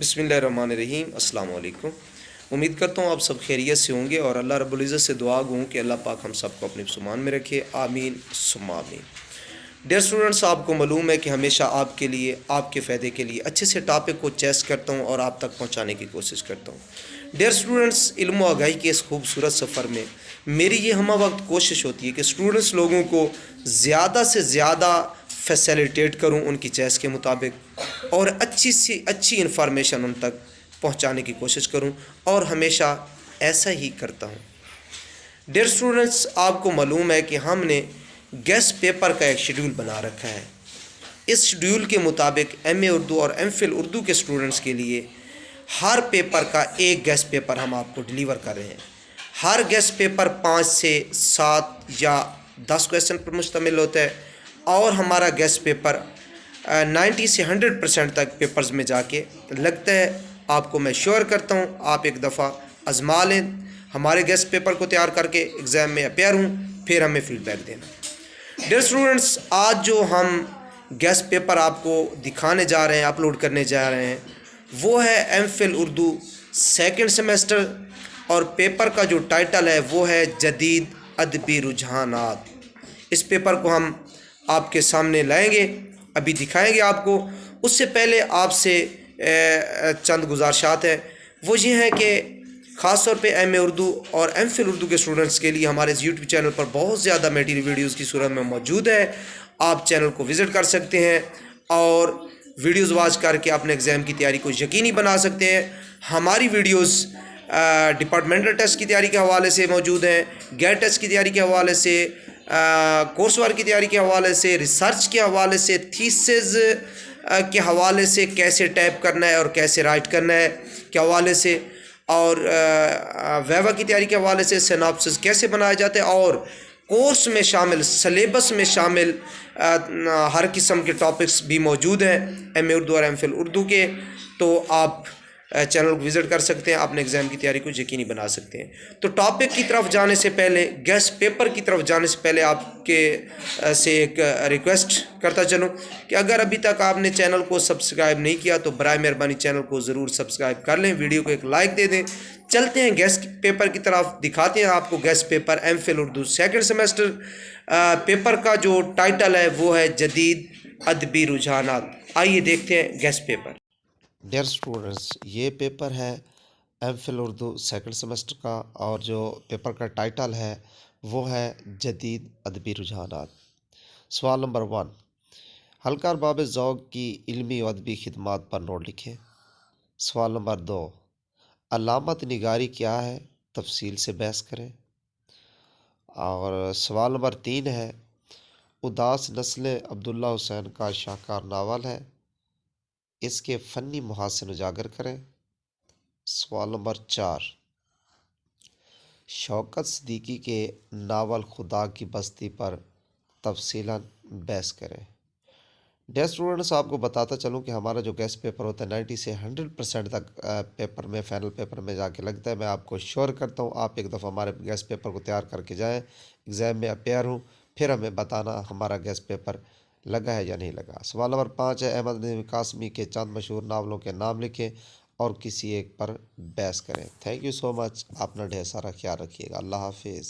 बिस्मिल्लाहिर्रहमानिर्रहीम। अस्सलाम वालेकुम। उम्मीद करता हूँ आप सब खैरियत से होंगे और अल्लाह रब्बुल इज़्ज़त से दुआ गूँ कि अल्लाह पाक हम सबको अपने सुमान में रखे। आमीन सुम्मा आमीन। डियर स्टूडेंट्स, आपको मालूम है कि हमेशा आपके लिए, आपके फ़ायदे के लिए अच्छे से टॉपिक को चेस्ट करता हूँ और आप तक पहुँचाने की कोशिश करता हूँ। डियर स्टूडेंट्स, इल्म व आगाही के इस खूबसूरत सफ़र में मेरी ये हम वक्त कोशिश होती है कि स्टूडेंट्स लोगों को ज़्यादा से ज़्यादा फैसिलिटेट करूं उनकी चॉइस के मुताबिक और अच्छी सी अच्छी इन्फॉर्मेशन उन तक पहुंचाने की कोशिश करूं और हमेशा ऐसा ही करता हूं। डियर स्टूडेंट्स, आपको मालूम है कि हमने गेस्ट पेपर का एक शेड्यूल बना रखा है। इस शेड्यूल के मुताबिक एमए उर्दू और एमफिल उर्दू के स्टूडेंट्स के लिए हर पेपर का एक गेस्ट पेपर हम आपको डिलीवर कर रहे हैं। हर गेस्ट पेपर 5 से 7 या 10 क्वेश्चन पर मुश्तमिल होता है और हमारा गेस्ट पेपर 90 से 100% तक पेपर्स में जाके लगता है। आपको मैं श्योर करता हूँ आप एक दफ़ा आजमा लें, हमारे गेस्ट पेपर को तैयार करके एग्ज़ाम में अपेयर हूँ, फिर हमें फ़ीडबैक देना। डियर स्टूडेंट्स, आज जो हम गेस्ट पेपर आपको दिखाने जा रहे हैं, अपलोड करने जा रहे हैं, वो है एमफिल उर्दू सेकंड सेमेस्टर और पेपर का जो टाइटल है वो है जदीद अदबी रुझानात। इस पेपर को हम आपके सामने लाएंगे, अभी दिखाएंगे आपको। उससे पहले आपसे चंद गुजारिशात हैं, वो ये हैं कि ख़ास तौर पे एमए उर्दू और एमफिल उर्दू के स्टूडेंट्स के लिए हमारे इस यूट्यूब चैनल पर बहुत ज़्यादा मटेरियल वीडियोज़ की सूरत में मौजूद है। आप चैनल को विज़िट कर सकते हैं और वीडियोज़ वॉच करके अपने एग्ज़ाम की तैयारी को यकीनी बना सकते हैं। हमारी वीडियोज़ डिपार्टमेंटल टेस्ट की तैयारी के हवाले से मौजूद हैं, गेट टेस्ट की तैयारी के हवाले से, कोर्स वर्क की तैयारी के हवाले से, रिसर्च के हवाले से, थीसिस के हवाले से, कैसे टाइप करना है और कैसे राइट करना है के हवाले से, और वाइवा की तैयारी के हवाले से सिनॉप्सिस कैसे बनाया जाता है, और कोर्स में शामिल, सिलेबस में शामिल हर किस्म के टॉपिक्स भी मौजूद हैं एमए उर्दू और एमफिल उर्दू के। तो आप चैनल को विज़िट कर सकते हैं, अपने एग्ज़ाम की तैयारी को यकीनी बना सकते हैं। तो टॉपिक की तरफ जाने से पहले, गेस्ट पेपर की तरफ जाने से पहले आपके से एक रिक्वेस्ट करता चलूँ कि अगर अभी तक आपने चैनल को सब्सक्राइब नहीं किया तो बराए मेहरबानी चैनल को ज़रूर सब्सक्राइब कर लें, वीडियो को एक लाइक दे दें। चलते हैं गेस्ट पेपर की तरफ, दिखाते हैं आपको guest paper MPhil Urdu second semester. Paper का जो टाइटल है वो है जदीद अदबी रुझानात। आइए देखते हैं गेस्ट पेपर। डियर स्टूडेंट्स, ये पेपर है एमफिल उर्दू सेकंड सेमेस्टर का और जो पेपर का टाइटल है वो है जदीद अदबी रुझानात। सवाल नंबर 1, हल्का बाब ज़ौक़ की इल्मी व अदबी खिदमात पर नोट लिखें। सवाल नंबर 2, अलामत निगारी क्या है, तफसील से बहस करें। और सवाल नंबर 3 है, उदास नस्ल अब्दुल्ला हुसैन का शाहकार नावल है, इसके फ़नी मुहासिन उजागर करें। सवाल नंबर 4, शौकत सिद्दीकी के नावल खुदा की बस्ती पर तफसीलन बहस करें। डियर स्टूडेंट्स, आपको बताता चलूं कि हमारा जो गेस्ट पेपर होता है 90 से 100% तक पेपर में, फाइनल पेपर में जाके लगता है। मैं आपको श्योर करता हूं आप एक दफ़ा हमारे गेस्ट पेपर को तैयार करके जाएं, एग्ज़ाम में अपेयर हूं, फिर हमें बताना हमारा गेस्ट पेपर लगा है या नहीं लगा। सवाल नंबर 5 है, अहमद नदीम कासमी के चंद मशहूर नावलों के नाम लिखें और किसी एक पर बहस करें। Thank you so much. अपना ढेर सारा ख्याल रखिएगा। अल्लाह हाफिज़।